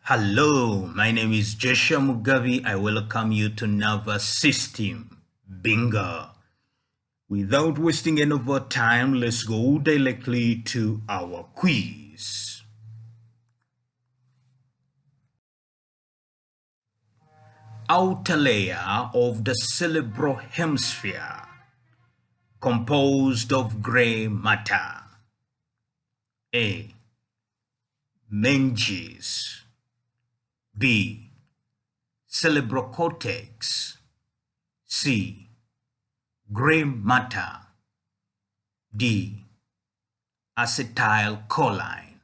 Hello, my name is Joshua Mugabi. I welcome you to Nervous System. Bingo. Without wasting any of our time, let's go directly to our quiz. Outer layer of the cerebral hemisphere composed of gray matter. A. Meninges. B. Cerebral cortex. C. Gray matter. D. Acetylcholine.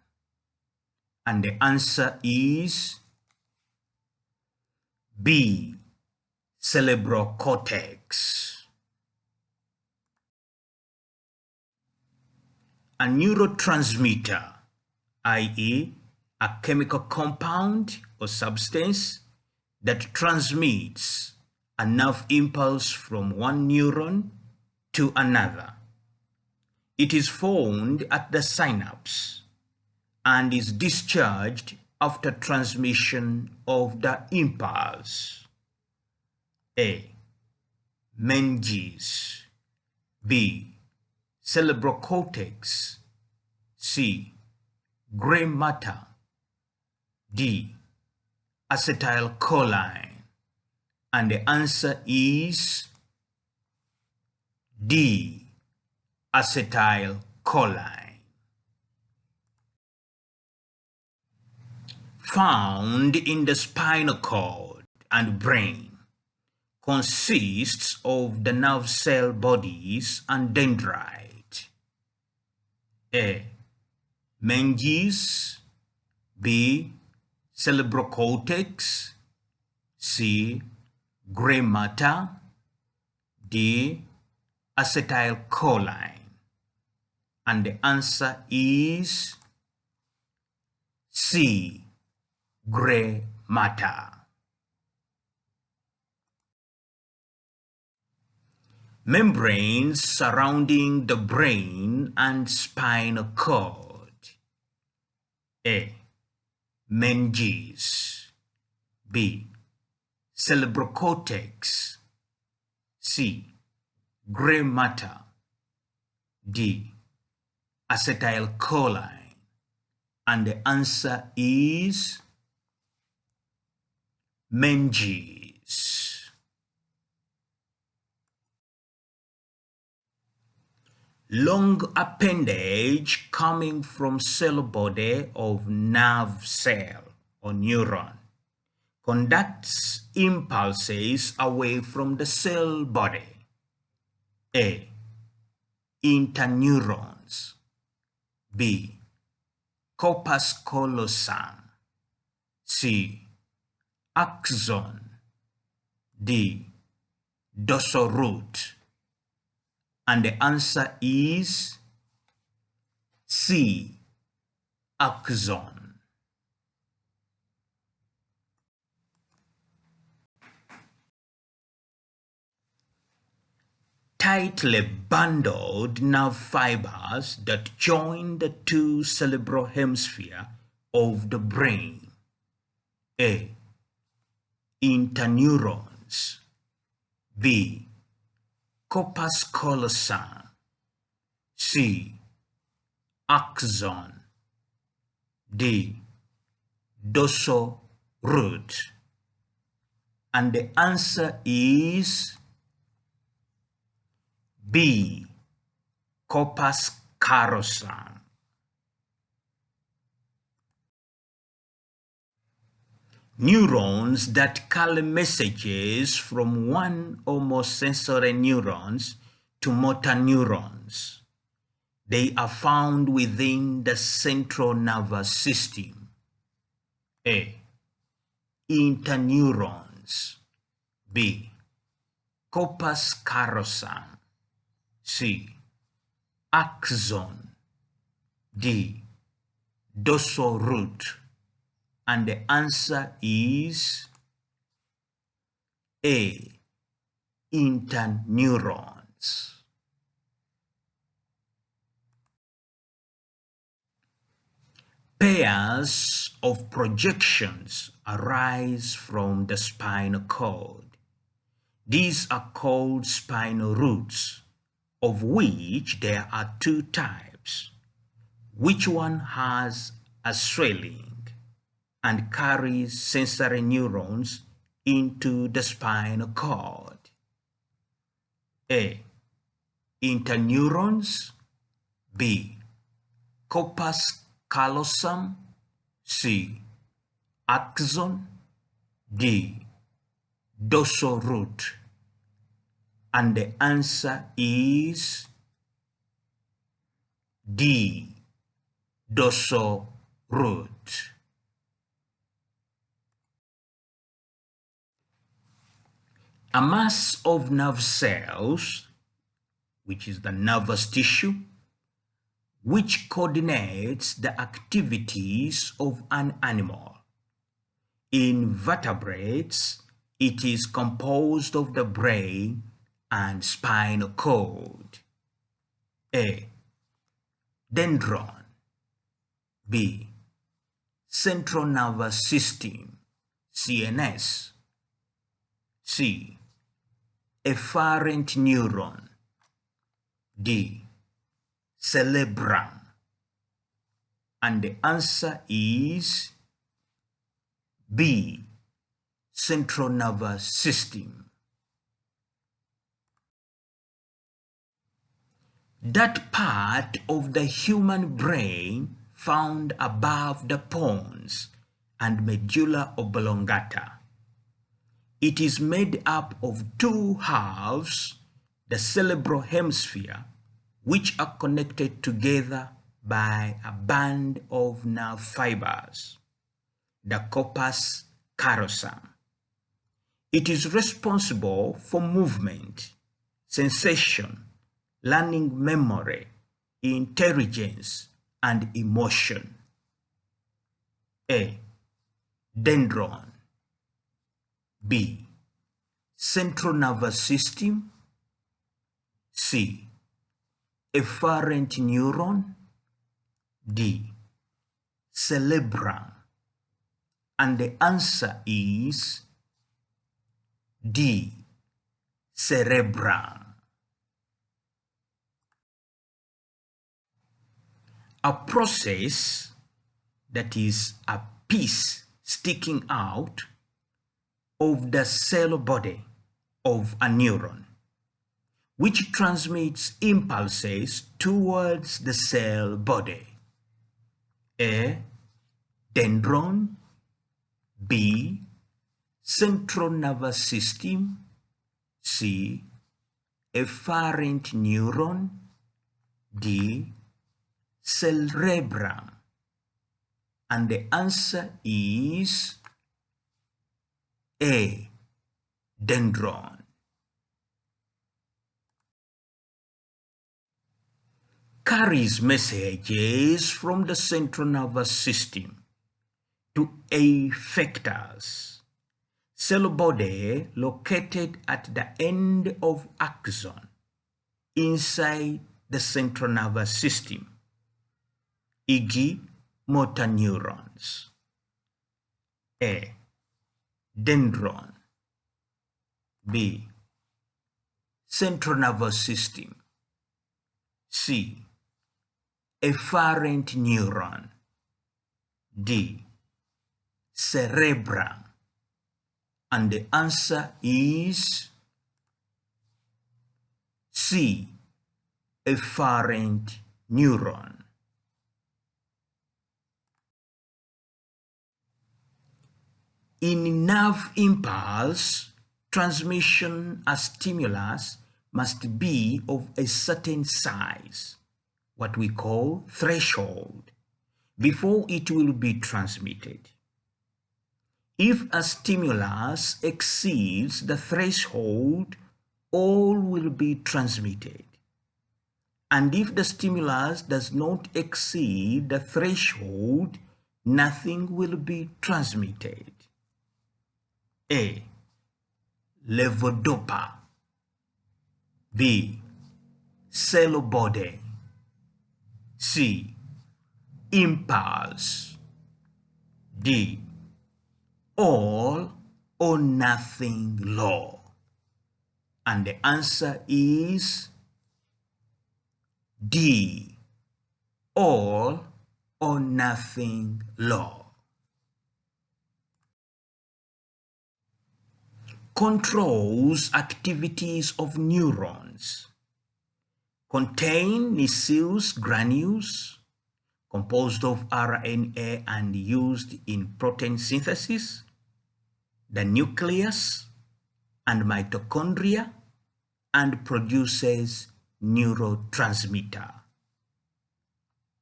And the answer is B. Cerebral cortex. A neurotransmitter, i.e., a chemical compound or substance that transmits a nerve impulse from one neuron to another. It is found at the synapse and is discharged after transmission of the impulse. A. Meninges. B. Cerebral cortex. C. Gray matter. D. Acetylcholine. And the answer is D. Acetylcholine. Found in the spinal cord and brain, consists of the nerve cell bodies and dendrite. A. Meninges. B. Cerebral cortex. C. Gray matter. D. Acetylcholine. And the answer is C. Gray matter. Membranes surrounding the brain and spinal cord. A. Meninges. B. Cerebral cortex. C. Gray matter. D. Acetylcholine. And the answer is meninges. Long appendage coming from cell body of nerve cell or neuron conducts impulses away from the cell body. A. Interneurons. B. Corpus callosum. C. Axon. D. Dorsal root. And the answer is C. Axon. Tightly bundled nerve fibers that join the two cerebral hemispheres of the brain. A. Interneurons. B. Corpus callosum. C. Axon. D. Dorsal root. And the answer is B. Corpus callosum. Neurons that carry messages from one or more sensory neurons to motor neurons. They are found within the central nervous system. A. Interneurons. B. Corpus callosum. C. Axon. D. Dorsal root. And the answer is A. Interneurons. Pairs of projections arise from the spinal cord. These are called spinal roots, of which there are two types. Which one has a swelling and carries sensory neurons into the spinal cord? A. Interneurons. B. Corpus callosum. C. Axon. D. Dorsal root. And the answer is D. Dorsal root. A mass of nerve cells, which is the nervous tissue, which coordinates the activities of an animal. In vertebrates, it is composed of the brain and spinal cord. A. Dendron. B. Central nervous system, CNS. C. Efferent neuron. D. Cerebral. And the answer is B. Central nervous system. That part of the human brain found above the pons and medulla oblongata. It is made up of two halves, the cerebral hemisphere, which are connected together by a band of nerve fibers, the corpus callosum. It is responsible for movement, sensation, learning, memory, intelligence, and emotion. A. Dendron. B. Central nervous system. C. Efferent neuron. D. Cerebral. And the answer is D. Cerebral. A process, that is a piece sticking out of the cell body of a neuron, which transmits impulses towards the cell body. A. Dendron. B. Central nervous system. C. Efferent neuron. D. Cerebral. And the answer is A. Dendron. Carries messages from the central nervous system to effectors, cell body located at the end of axon inside the central nervous system, e.g. motor neurons. A. Dendron. B. Central nervous system. C. Efferent neuron. D. Cerebral. And the answer is C. Efferent neuron. In nerve impulse, transmission as stimulus must be of a certain size, what we call threshold, before it will be transmitted. If a stimulus exceeds the threshold, all will be transmitted. And if the stimulus does not exceed the threshold, nothing will be transmitted. A. Levodopa. B. Cell body. C. impulse. D. All or nothing law. And the answer is D. All or nothing law. Controls activities of neurons. Contain Nissl's granules, composed of RNA and used in protein synthesis, the nucleus and mitochondria, and produces neurotransmitter.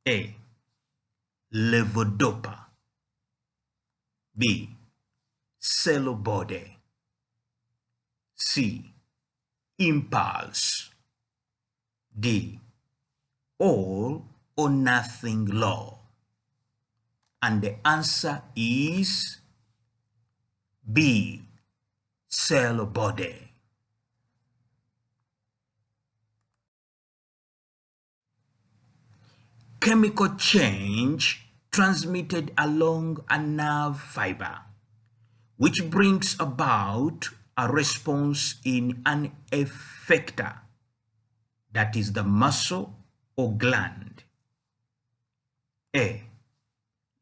A. Levodopa. B. Cell body. C. Impulse. D. All or nothing law. And the answer is B. Cell body. Chemical change transmitted along a nerve fiber, which brings about a response in an effector, that is the muscle or gland. A.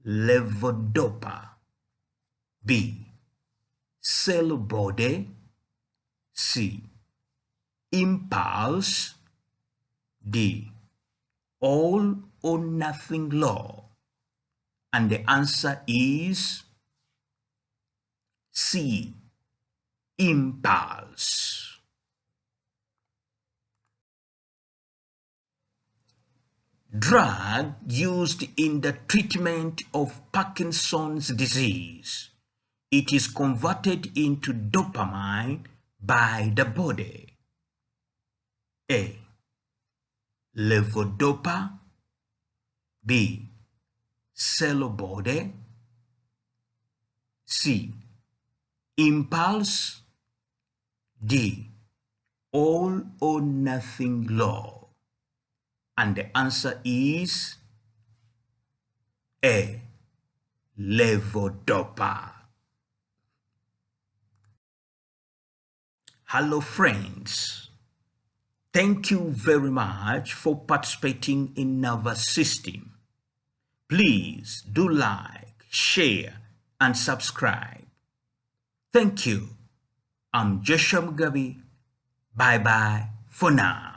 Levodopa. B. Cell body. C. Impulse. D. All or nothing law. And the answer is C. Impulse. Drug used in the treatment of Parkinson's disease. It is converted into dopamine by the body. A. Levodopa. B. Cell body. C. Impulse. D. All or nothing law. And the answer is A. Levodopa. Hello friends. Thank you very much for participating in nervous system. Please do like, share, and subscribe. Thank you. I'm Joshua Mugabi. Bye-bye for now.